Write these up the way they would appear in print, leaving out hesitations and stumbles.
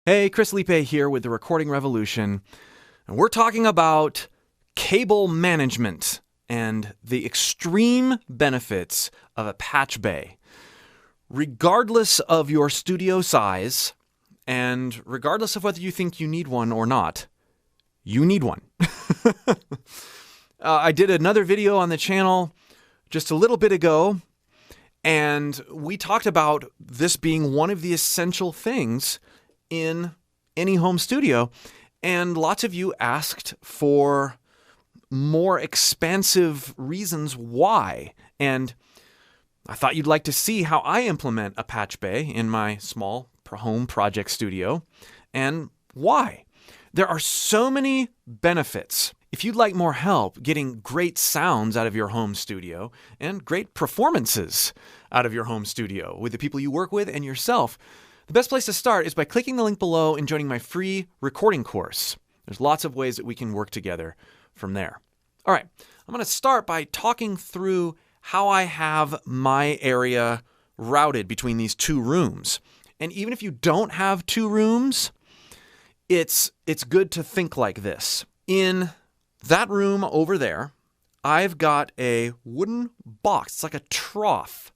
Hey, Chris Liepe here with the Recording Revolution, and we're talking about cable management and the extreme benefits of a Patchbay. Regardless of your studio size, and regardless of whether you think you need one or not, you need one. I did another video on the channel just a little bit ago, and we talked about this being one of the essential things in any home studio, and lots of you asked for more expansive reasons why, and I thought you'd like to see how I implement a Patchbay in my small home project studio, and why. There are so many benefits. If you'd like more help getting great sounds out of your home studio and great performances out of your home studio with the people you work with and yourself, the best place to start is by clicking the link below and joining my free recording course. There's lots of ways that we can work together from there. All right, I'm going to start by talking through how I have my area routed between these two rooms. And even if you don't have two rooms, it's good to think like this. In that room over there, I've got a wooden box. It's like a trough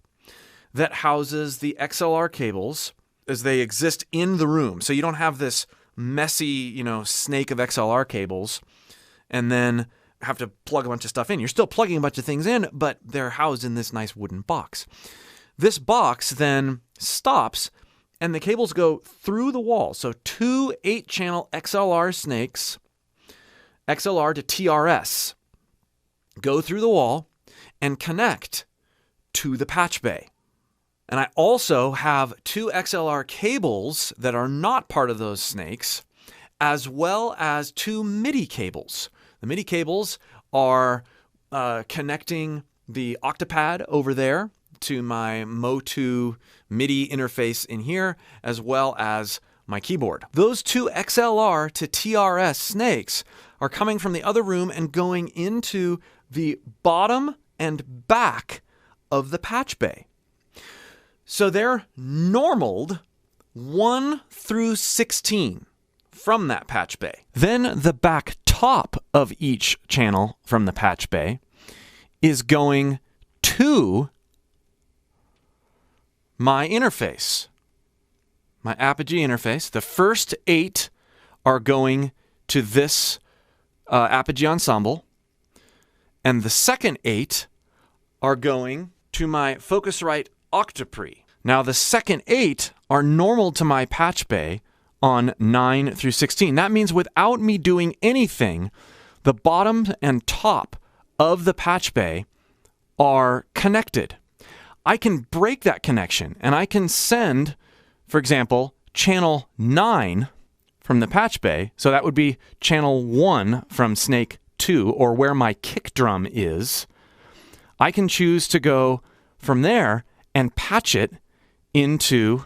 that houses the XLR cables as they exist in the room. So you don't have this messy, snake of XLR cables and then have to plug a bunch of stuff in. You're still plugging a bunch of things in, but they're housed in this nice wooden box. This box then stops and the cables go through the wall. So two 8-channel XLR snakes, XLR to TRS, go through the wall and connect to the Patchbay. And I also have two XLR cables that are not part of those snakes, as well as two MIDI cables. The MIDI cables are connecting the Octapad over there to my Mo2 MIDI interface in here, as well as my keyboard. Those two XLR to TRS snakes are coming from the other room and going into the bottom and back of the Patchbay. So they're normaled 1 through 16 from that Patchbay. Then the back top of each channel from the Patchbay is going to my interface, my Apogee interface. The first 8 are going to this Apogee ensemble, and the second 8 are going to my Focusrite Octopre. Now the second 8 are normal to my Patchbay on 9 through 16. That means without me doing anything, the bottom and top of the Patchbay are connected. I can break that connection and I can send, for example, channel 9 from the Patchbay. So that would be channel 1 from Snake 2, or where my kick drum is. I can choose to go from there and patch it into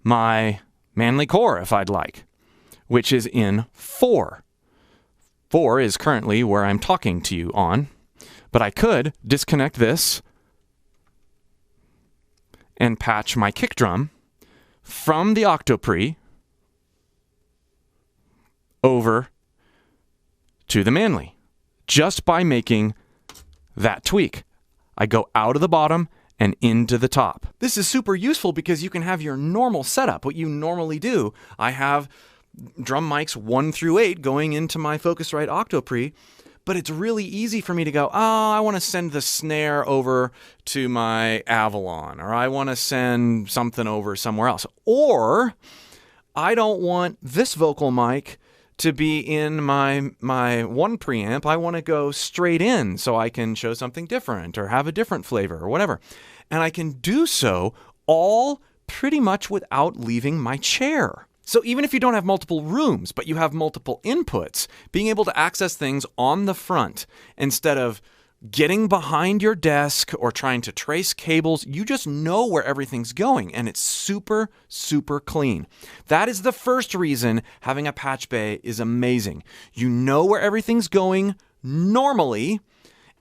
my Manly Core if I'd like, which is in 4. 4 is currently where I'm talking to you on, but I could disconnect this and patch my kick drum from the Octopre over to the Manly, just by making that tweak. I go out of the bottom and into the top. This is super useful because you can have your normal setup, what you normally do. I have drum mics 1 through 8 going into my Focusrite Octopre, but it's really easy for me to go, I want to send the snare over to my Avalon, or I want to send something over somewhere else. Or I don't want this vocal mic to be in my one preamp. I want to go straight in so I can show something different or have a different flavor or whatever. And I can do so all pretty much without leaving my chair. So even if you don't have multiple rooms, but you have multiple inputs, being able to access things on the front instead of getting behind your desk or trying to trace cables, you just know where everything's going, and it's super, super clean. That is the first reason having a Patchbay is amazing. You know where everything's going normally,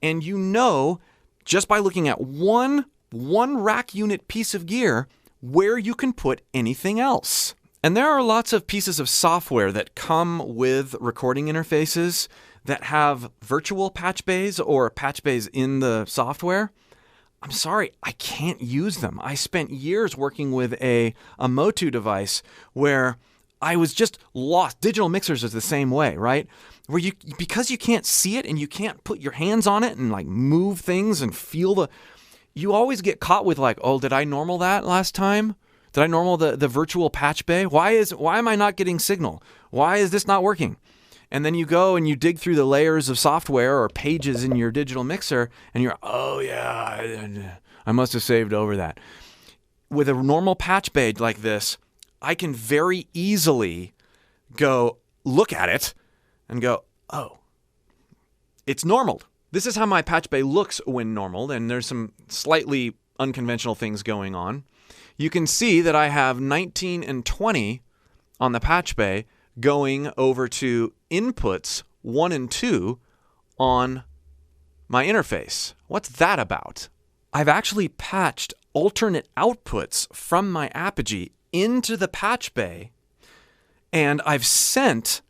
and you know just by looking at one rack unit piece of gear where you can put anything else. And there are lots of pieces of software that come with recording interfaces that have virtual patch bays or patch bays in the software. I'm sorry, I can't use them. I spent years working with a Motu device where I was just lost. Digital mixers is the same way, right? Where because you can't see it and you can't put your hands on it and like move things and feel you always get caught with like, oh, did I normal that last time? Did I normal the virtual patch bay? Why am I not getting signal? Why is this not working? And then you go and you dig through the layers of software or pages in your digital mixer and you're, oh yeah, I must have saved over that. With a normal patch bay like this, I can very easily go look at it and go, oh, it's normaled. This is how my patch bay looks when normaled, and there's some slightly unconventional things going on. You can see that I have 19 and 20 on the patch bay going over to inputs 1 and 2 on my interface. What's that about? I've actually patched alternate outputs from my Apogee into the patch bay, and I've sent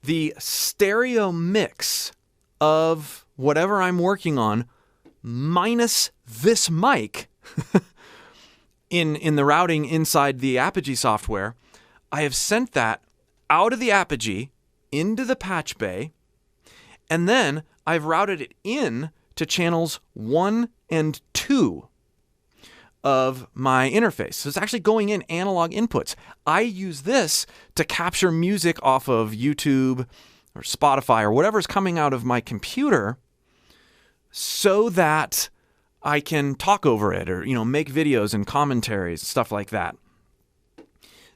the stereo mix of whatever I'm working on minus this mic in the routing inside the Apogee software. I have sent that out of the Apogee into the patch bay, and then I've routed it in to channels 1 and 2 of my interface. So it's actually going in analog inputs. I use this to capture music off of YouTube or Spotify or whatever's coming out of my computer so that I can talk over it or, make videos and commentaries, stuff like that.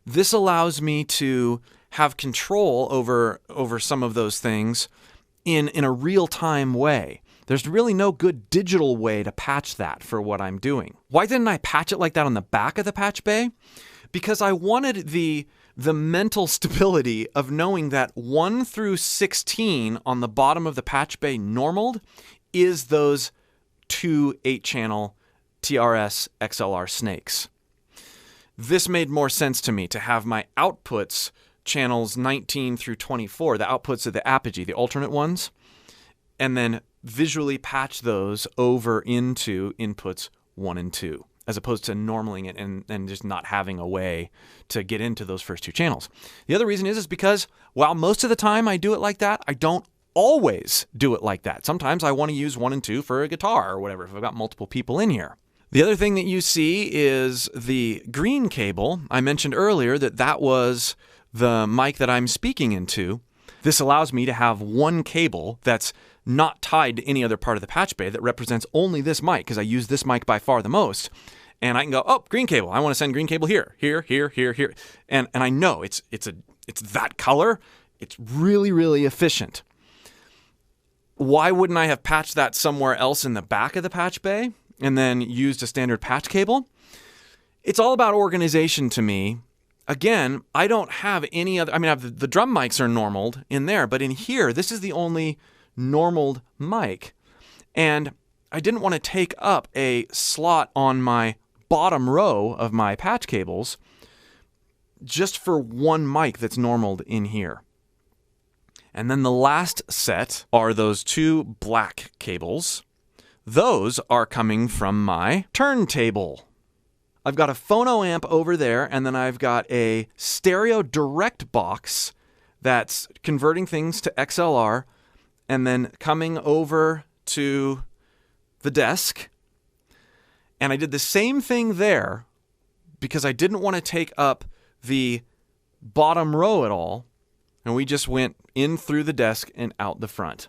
This allows me to have control over some of those things in a real-time way. There's really no good digital way to patch that for what I'm doing. Why didn't I patch it like that on the back of the patch bay? Because I wanted the mental stability of knowing that 1 through 16 on the bottom of the patch bay normaled is those 2 8-channel TRS XLR snakes. This made more sense to me to have my outputs channels 19 through 24, the outputs of the Apogee, the alternate ones, and then visually patch those over into inputs 1 and 2, as opposed to normaling it and just not having a way to get into those first 2 channels. The other reason is because while most of the time I do it like that, I don't always do it like that. Sometimes I want to use 1 and 2 for a guitar or whatever if I've got multiple people in here. The other thing that you see is the green cable. I mentioned earlier that was the mic that I'm speaking into. This allows me to have one cable that's not tied to any other part of the patch bay that represents only this mic, because I use this mic by far the most. And I can go, oh, green cable. I want to send green cable here. And I know it's that color. It's really, really efficient. Why wouldn't I have patched that somewhere else in the back of the patch bay and then used a standard patch cable? It's all about organization to me. Again, I don't have any other, I have the drum mics are normaled in there, but in here, this is the only normaled mic. And I didn't want to take up a slot on my bottom row of my patch cables just for one mic that's normaled in here. And then the last set are those 2 black cables. Those are coming from my turntable. I've got a phono amp over there, and then I've got a stereo direct box that's converting things to XLR and then coming over to the desk. And I did the same thing there because I didn't want to take up the bottom row at all. And we just went in through the desk and out the front.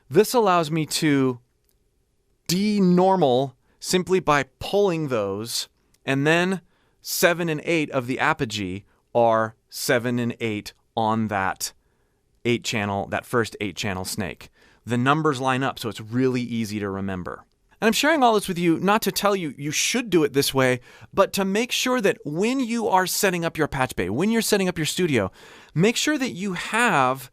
This allows me to denormal simply by pulling those, and then 7 and 8 of the Apogee are 7 and 8 on that 8-channel, that first 8-channel snake. The numbers line up, so it's really easy to remember. And I'm sharing all this with you not to tell you you should do it this way, but to make sure that when you are setting up your patch bay, when you're setting up your studio, make sure that you have,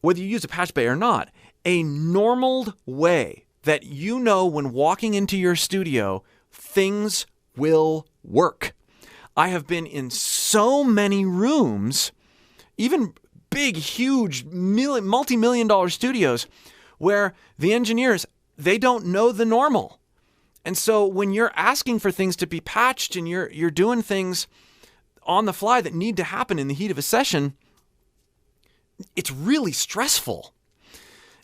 whether you use a patch bay or not, a normaled way that you know when walking into your studio, things will work. I have been in so many rooms, even big, huge, multi-million dollar studios, where the engineers, they don't know the normal. And so when you're asking for things to be patched and you're doing things on the fly that need to happen in the heat of a session, it's really stressful.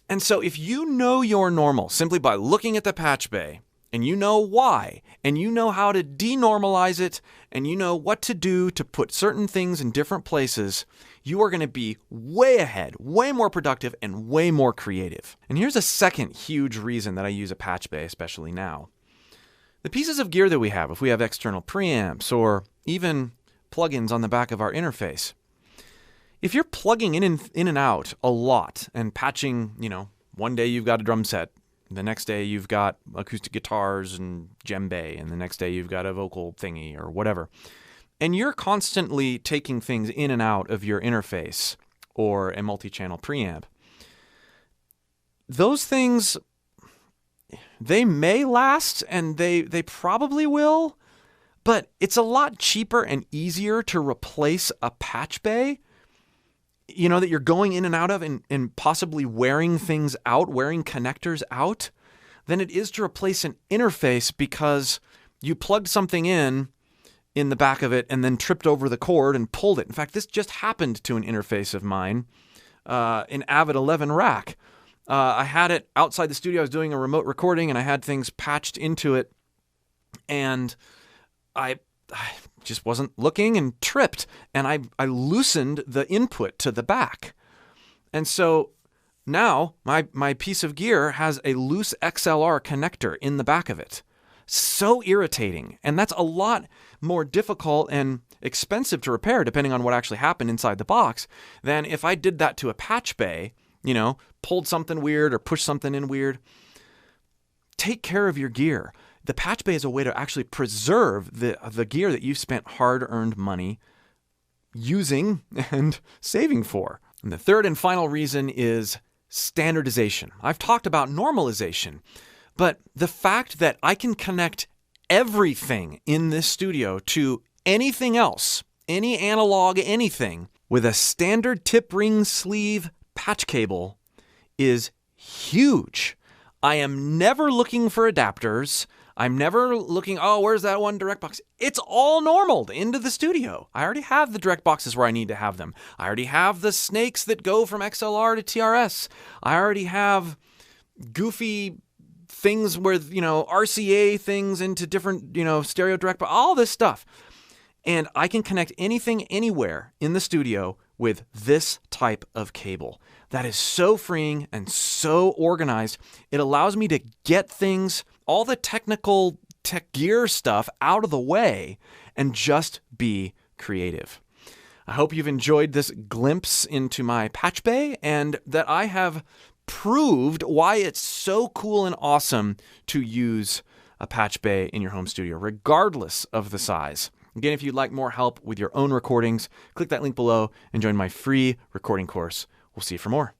And so if you know your normal simply by looking at the Patchbay, and you know why, and you know how to denormalize it, and you know what to do to put certain things in different places, you are going to be way ahead, way more productive, and way more creative. And here's a second huge reason that I use a Patchbay, especially now. The pieces of gear that we have, if we have external preamps or even plugins on the back of our interface, if you're plugging in and out a lot and patching, one day you've got a drum set, the next day you've got acoustic guitars and djembe, and the next day you've got a vocal thingy or whatever, and you're constantly taking things in and out of your interface or a multi-channel preamp, those things, they may last, and they probably will, but it's a lot cheaper and easier to replace a Patchbay, that you're going in and out of and possibly wearing things out, wearing connectors out, than it is to replace an interface because you plugged something in the back of it and then tripped over the cord and pulled it. In fact, this just happened to an interface of mine, an Avid 11 rack. I had it outside the studio. I was doing a remote recording and I had things patched into it, and I just wasn't looking and tripped, and I loosened the input to the back. And so now my piece of gear has a loose XLR connector in the back of it. So irritating. And that's a lot more difficult and expensive to repair, depending on what actually happened inside the box, than if I did that to a Patchbay, pulled something weird or pushed something in weird. Take care of your gear. The Patchbay is a way to actually preserve the gear that you've spent hard-earned money using and saving for. And the third and final reason is standardization. I've talked about normalization, but the fact that I can connect everything in this studio to anything else, any analog anything, with a standard tip ring sleeve patch cable is huge. I am never looking for adapters. I'm never looking, where's that one direct box? It's all normaled into the studio. I already have the direct boxes where I need to have them. I already have the snakes that go from XLR to TRS. I already have goofy things where, RCA things into different, stereo direct box, all this stuff. And I can connect anything anywhere in the studio with this type of cable. That is so freeing and so organized. It allows me to get things, all the technical tech gear stuff out of the way and just be creative. I hope you've enjoyed this glimpse into my Patchbay and that I have proved why it's so cool and awesome to use a Patchbay in your home studio, regardless of the size. Again, if you'd like more help with your own recordings, click that link below and join my free recording course. We'll see you for more.